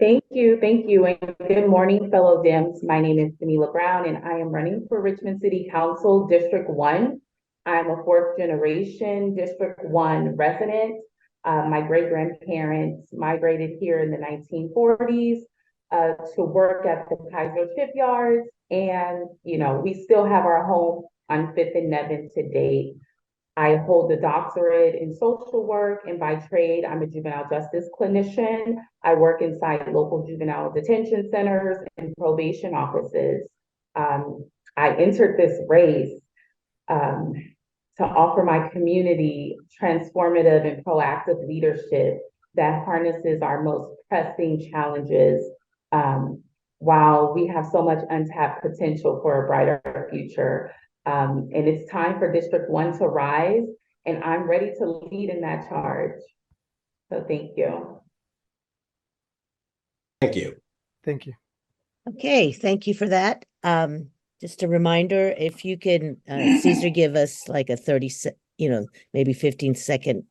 Thank you, and good morning, fellow Dems. My name is Jamelia Brown, and I am running for Richmond City Council District 1. I'm a fourth generation District 1 resident. My great grandparents migrated here in the 1940s to work at the Kaiser shipyards, and we still have our home on Fifth and Nevin to date. I hold a doctorate in social work, and by trade, I'm a juvenile justice clinician. I work inside local juvenile detention centers and probation offices. I entered this race um, to offer my community transformative and proactive leadership that harnesses our most pressing challenges um, while we have so much untapped potential for a brighter future. And it's time for District 1 to rise, and I'm ready to lead in that charge. So thank you. Thank you. Thank you. Okay, thank you for that. Just a reminder, if you can, Caesar, give us like a 30, maybe 15-second,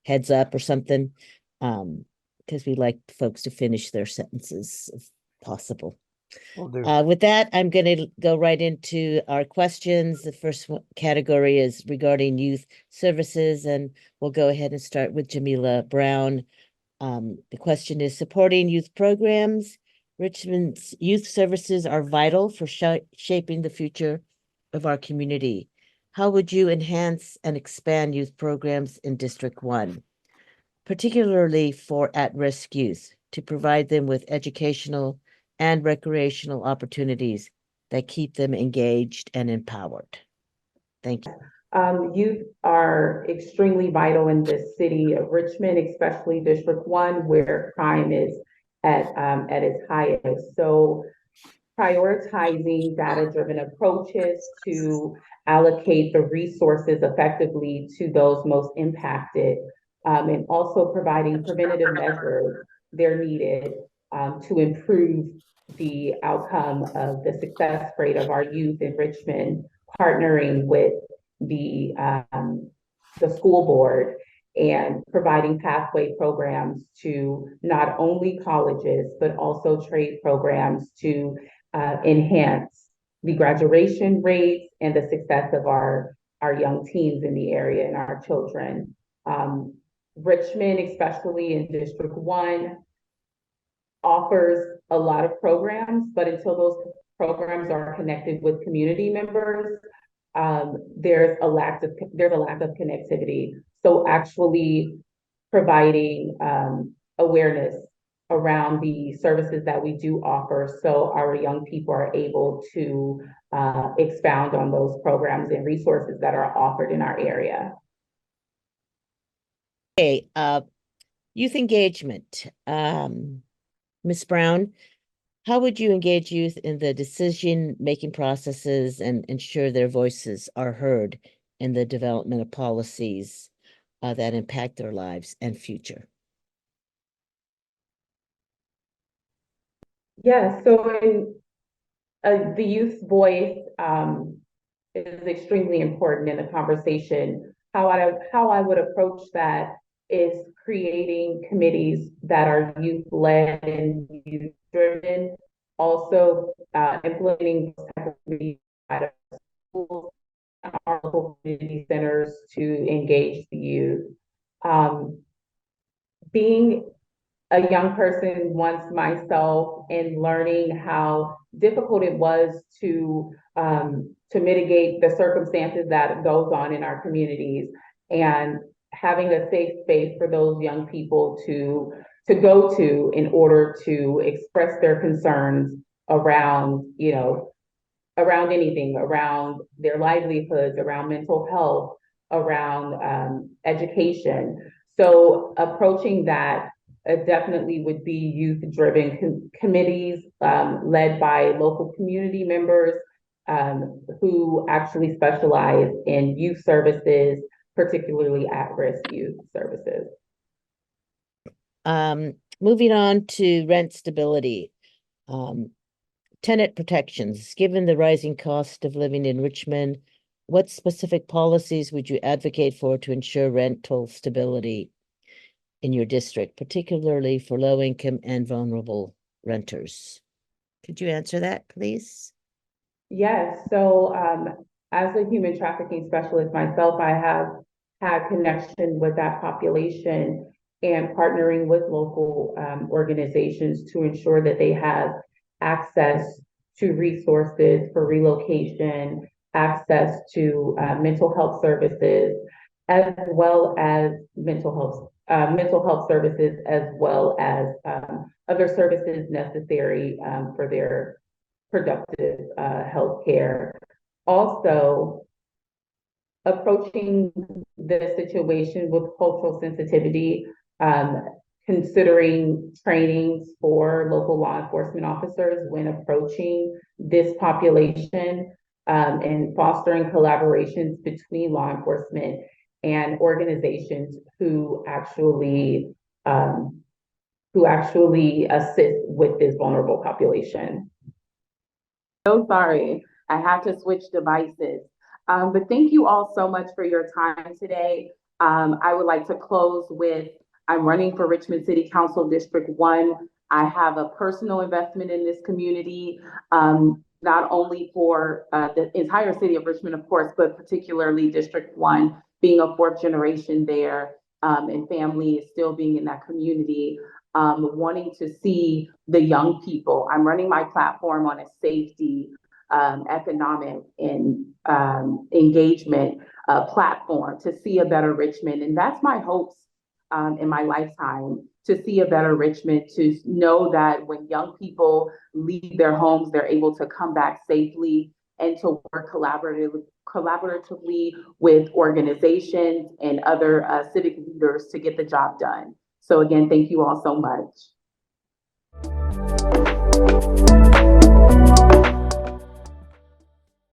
heads up or something. Because we like folks to finish their sentences if possible. Will do. With that, I'm going to go right into our questions. The first category is regarding youth services, and we'll go ahead and start with Jamelia Brown. The question is supporting youth programs. Richmond's youth services are vital for shaping the future of our community. How would you enhance and expand youth programs in District 1, particularly for at-risk youth, to provide them with educational and recreational opportunities that keep them engaged and empowered? Thank you. Youth are extremely vital in this city of Richmond, especially District 1, where crime is at its highest. So prioritizing data-driven approaches to allocate the resources effectively to those most impacted, and also providing preventative measures they're needed to improve the outcome of the success rate of our youth in Richmond, partnering with the school board and providing pathway programs to not only colleges, but also trade programs to enhance the graduation rates and the success of our young teens in the area and our children. Richmond, especially in District 1, offers a lot of programs, but until those programs are connected with community members, there's a lack of connectivity. So actually providing awareness around the services that we do offer, so our young people are able to expound on those programs and resources that are offered in our area. Okay, youth engagement. Ms. Brown, how would you engage youth in the decision-making processes and ensure their voices are heard in the development of policies that impact their lives and future? Yeah, so in, the youth's voice is extremely important in the conversation. How I would approach that is creating committees that are youth-led and youth-driven. Also, implementing committees at schools and our local community centers to engage the youth. Being a young person once myself, and learning how difficult it was to mitigate the circumstances that goes on in our communities, and having a safe space for those young people to go to in order to express their concerns around, around anything, around their livelihoods, around mental health, around education. So approaching that definitely would be youth-driven committees led by local community members who actually specialize in youth services, particularly at-risk youth services. Moving on to rent stability. Tenant protections. Given the rising cost of living in Richmond, what specific policies would you advocate for to ensure rental stability? in your district, particularly for low-income and vulnerable renters? Could you answer that, please? Yes, so as a human trafficking specialist myself, I have had connection with that population and partnering with local organizations to ensure that they have access to resources for relocation, access to mental health services, as well as mental health services, as well as other services necessary for their productive healthcare. Also, approaching the situation with cultural sensitivity, considering trainings for local law enforcement officers when approaching this population, and fostering collaborations between law enforcement and organizations who actually assist with this vulnerable population. So sorry, I have to switch devices. But thank you all so much for your time today. I would like to close with, I'm running for Richmond City Council District 1. I have a personal investment in this community, not only for the entire city of Richmond, of course, but particularly District 1, being a fourth generation there, and family is still being in that community. Wanting to see the young people. I'm running my platform on a safety, economic, and engagement platform to see a better Richmond. And that's my hopes in my lifetime, to see a better Richmond, to know that when young people leave their homes, they're able to come back safely and to work collaboratively with organizations and other civic leaders to get the job done. So again, thank you all so much.